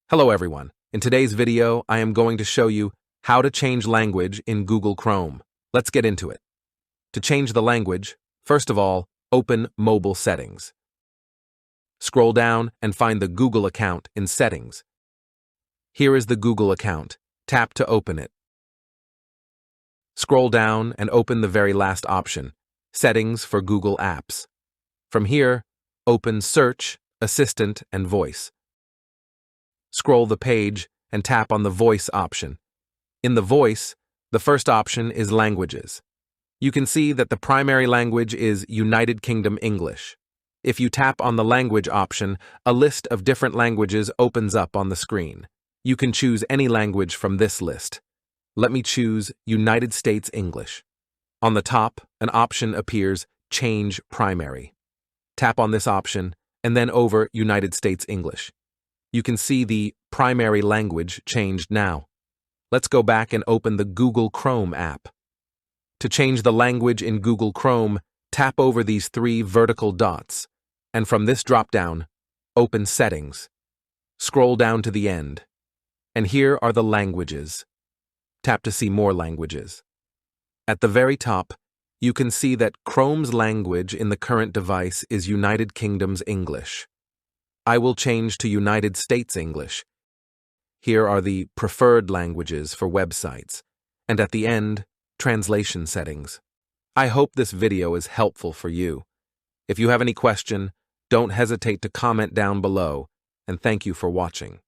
Hello everyone. In today's video, I am going to show you how to change language in Google Chrome. Let's get into it. To change the language, first of all, open Mobile Settings. Scroll down and find the Google account in Settings. Here is the Google account. Tap to open it. Scroll down and open the very last option, Settings for Google Apps. From here, open Search, Assistant, and Voice. Scroll the page and tap on the Voice option. In the Voice, the first option is Languages. You can see that the primary language is United Kingdom English. If you tap on the Language option, a list of different languages opens up on the screen. You can choose any language from this list. Let me choose United States English. On the top, an option appears Change Primary. Tap on this option and then over United States English. You can see the primary language changed now. Let's go back and open the Google Chrome app. To change the language in Google Chrome, tap over these three vertical dots, and from this drop-down, open Settings. Scroll down to the end, and here are the languages. Tap to see more languages. At the very top, you can see that Chrome's language in the current device is United Kingdom's English. I will change to United States English. Here are the preferred languages for websites, and at the end, translation settings. I hope this video is helpful for you. If you have any question, don't hesitate to comment down below, and thank you for watching.